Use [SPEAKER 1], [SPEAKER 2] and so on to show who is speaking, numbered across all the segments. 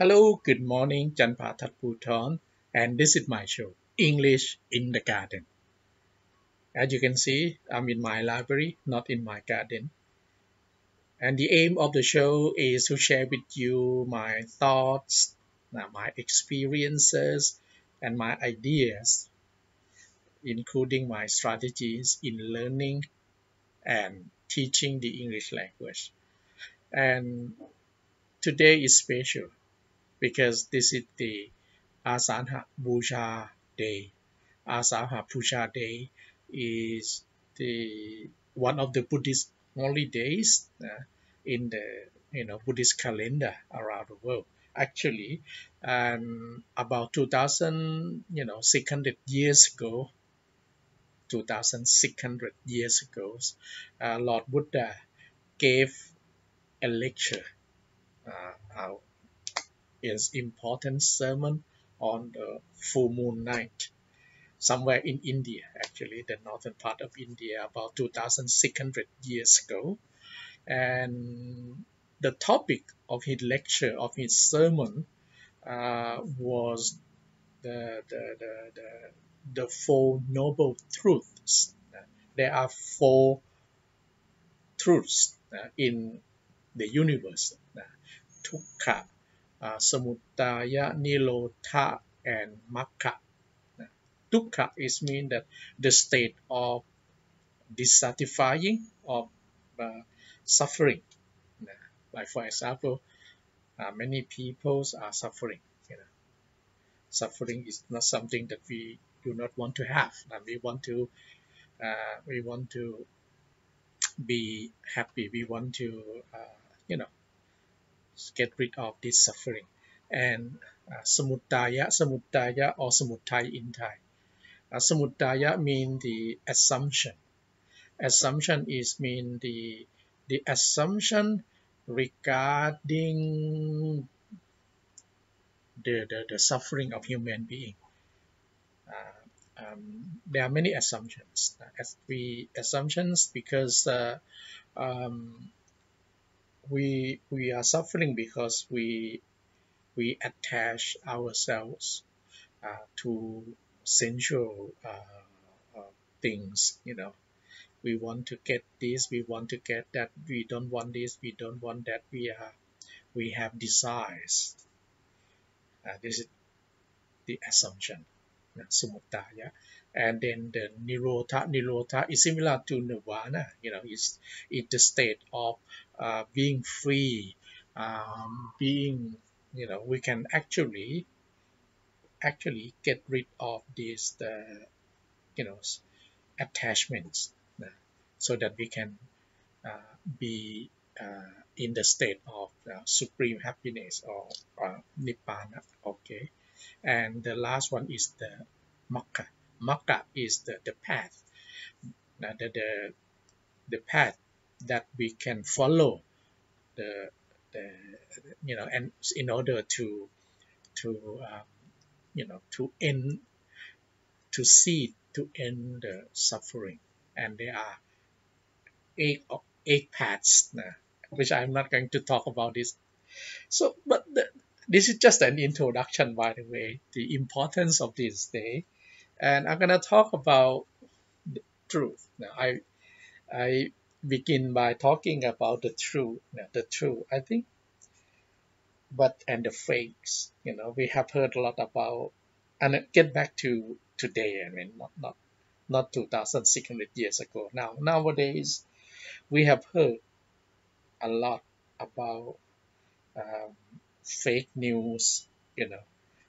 [SPEAKER 1] Hello, good morning, Janpha Thadphoothon, and this is my show, English in the Garden. As you can see, I'm in my library, not in my garden. And the aim of the show is to share with you my thoughts, my experiences, and my ideas, including my strategies in learning and teaching the English language. And today is special because this is the Asalha Puja day. Asalha Puja day is the one of the Buddhist holidays in the Buddhist calendar around the world. Actually, about 2,000 600 years ago, 2,600 years ago, Lord Buddha gave a lecture, uh, his important sermon on the full moon night somewhere in India, actually, the northern part of India, about 2,600 years ago. And the topic of his lecture, of his sermon, was the Four Noble Truths. There are four truths in the universe: Dukkha, Samudaya, Nirodha, and Magga. Dukkha is mean that the state of dissatisfying, of uh, suffering. Like for example, many people are suffering. You know, suffering is not something that we do not want to have. We want to be happy. We want to you know get rid of this suffering. And samudaya or samutai in Thai. Samudaya mean the assumption. Assumption is mean the assumption regarding the suffering of human being. There are many assumptions. Assumptions because we are suffering because we attach ourselves to sensual things. We want to get this, we want to get that, we don't want this, we don't want that. We have desires. This is the assumption, samudaya. And then the nirodha is similar to nirvana. It's the state of being free, being, we can actually get rid of these you know attachments, so that we can be in the state of supreme happiness, or Nibbana. Okay. And the last one is the Magga. Magga is the path, the path that we can follow, the, the and in order to to end, to end the suffering. And there are eight eight paths, which I'm not going to talk about this. So, but this is just an introduction, by the way, the importance of this day. And I'm gonna talk about the truth. Now, I begin by talking about the truth. Now, the truth, I think, and the fakes. We have heard a lot about, and get back to today. I mean, not 2,600 years ago. Nowadays, we have heard a lot about um, fake news.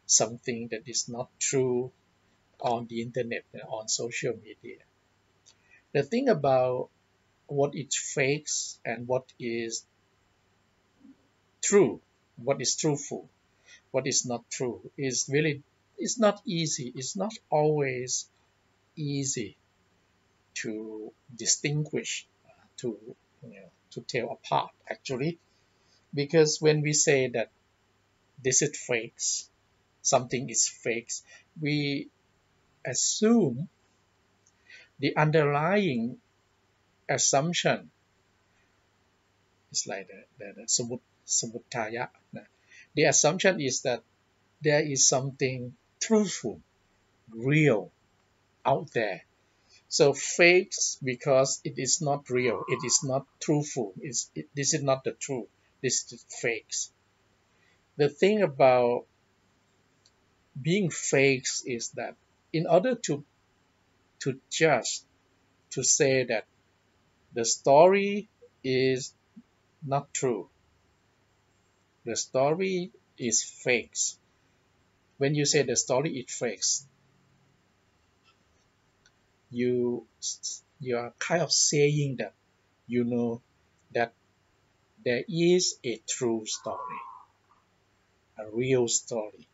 [SPEAKER 1] Something that is not true on the internet, on social media. The thing about what is fakes and what is true, what is truthful, what is not true, is really, it's not easy. It's not always easy to distinguish, to to tell apart, actually. Because when we say that this is fakes, something is fakes, we assume the underlying assumption is like the samudaya. The assumption is that there is something truthful, real out there. So fakes because it is not real, it is not truthful. This is not the truth. This is fakes. The thing about being fakes is that in order to judge, to say that the story is not true, the story is fakes. When you say the story is fakes, you you are kind of saying that you know that there is a true story, a real story.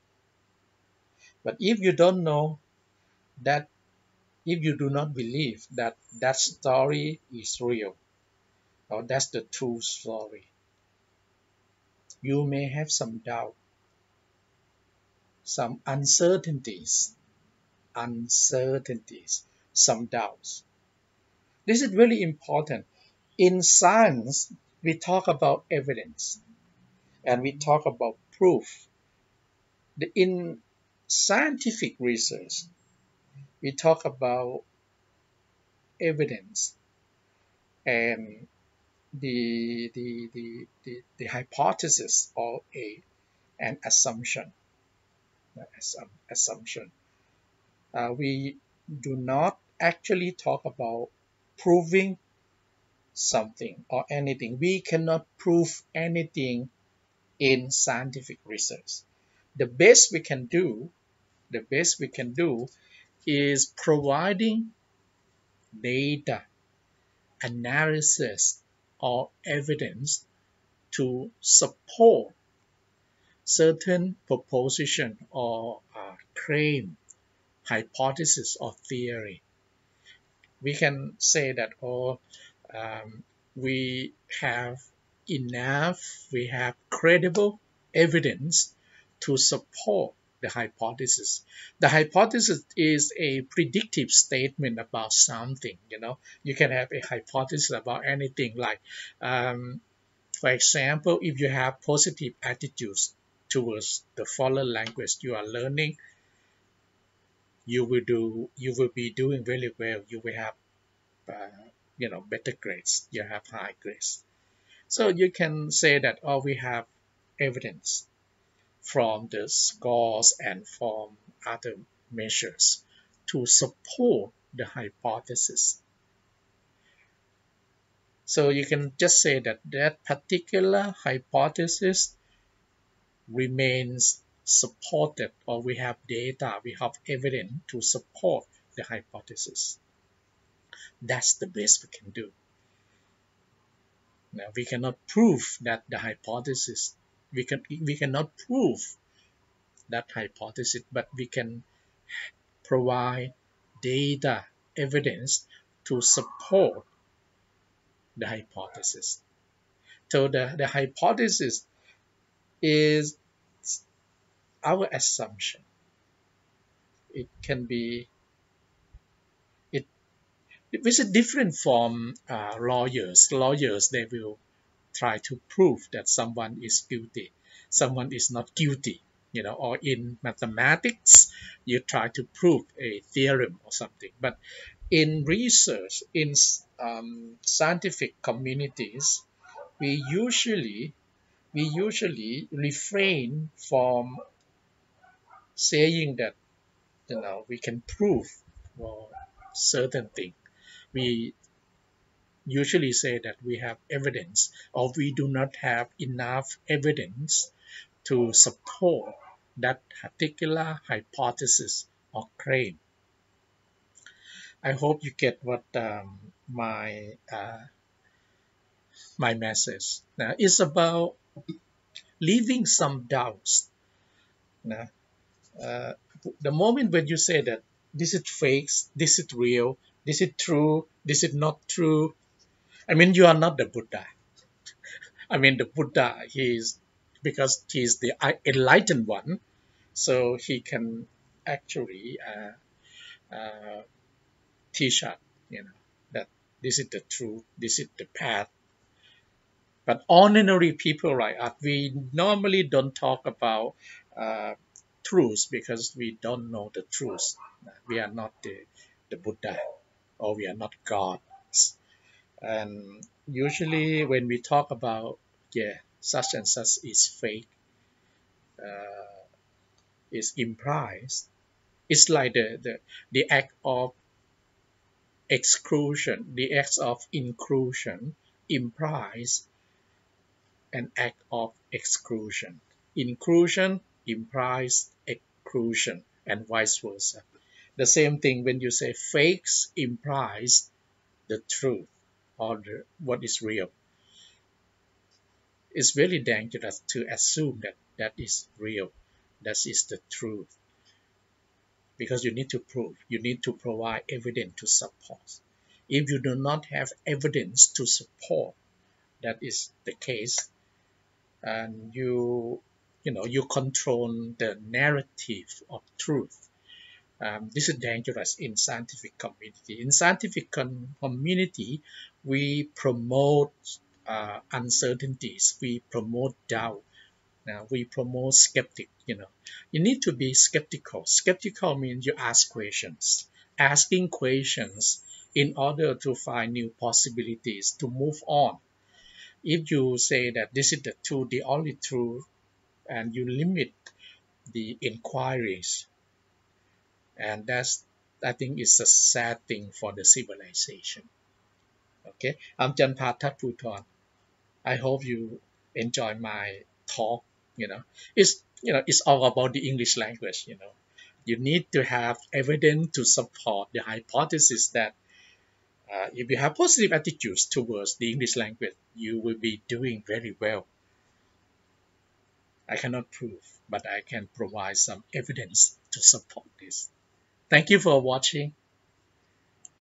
[SPEAKER 1] But if you don't know that, if you do not believe that that story is real or that's the true story, you may have some doubt, some uncertainties, some doubts. This is really important. In science, we talk about evidence and we talk about proof. In scientific research, we talk about evidence and the hypothesis or an assumption. Assumption. We do not actually talk about proving something or anything. We cannot prove anything in scientific research. The best we can do, the best we can do is providing data, analysis, or evidence to support certain proposition or claim, hypothesis, or theory. We can say that, we have we have credible evidence to support the hypothesis. The hypothesis is a predictive statement about something. You can have a hypothesis about anything, like, for example, if you have positive attitudes towards the foreign language you are learning, you will be doing very well. You will have better grades. You have high grades. So you can say that, we have evidence from the scores and from other measures to support the hypothesis. So you can just say that that particular hypothesis remains supported, or we have data, we have evidence to support the hypothesis. That's the best we can do. Now, we cannot prove that the hypothesis, we cannot prove that hypothesis, but we can provide data, evidence to support the hypothesis. So the hypothesis is our assumption. It can be, it which is different from lawyers. Lawyers, they will try to prove that someone is guilty, someone is not guilty. Or in mathematics, you try to prove a theorem or something. But in research, in scientific communities, we usually refrain from saying that we can prove, well, certain thing. We usually say that we have evidence, or we do not have enough evidence to support that particular hypothesis or claim. I hope you get what my message. Now, it's about leaving some doubts. Now, uh, the moment when you say that this is fake, this is real, this is true, this is not true, I mean, you are not the Buddha. I mean, the Buddha, because he's the enlightened one, so he can actually teach us, that this is the truth, this is the path. But ordinary people like us, we normally don't talk about uh, truth because we don't know the truth. We are not the Buddha, or we are not God. And usually when we talk about, yeah, such and such is fake, uh, is implied, it's like the act of exclusion, the act of inclusion implies an act of exclusion. Inclusion implies exclusion, and vice versa. The same thing when you say fakes implies the truth, or what is real. It's very dangerous to assume that that is real, that is the truth, because you need to prove, you need to provide evidence to support. If you do not have evidence to support that is the case, and you control the narrative of truth. This is dangerous in scientific community. In scientific community, we promote uncertainties, we promote doubt, we promote skeptic. You need to be skeptical. Skeptical means you ask questions, asking questions in order to find new possibilities to move on. If you say that this is the truth, the only truth, and you limit the inquiries, and that's, I think, is a sad thing for the civilization. Okay, I'm Janpha Thadphoothon. I hope you enjoy my talk. It's all about the English language. You need to have evidence to support the hypothesis that if you have positive attitudes towards the English language, you will be doing very well. I cannot prove, but I can provide some evidence to support this. Thank you for watching.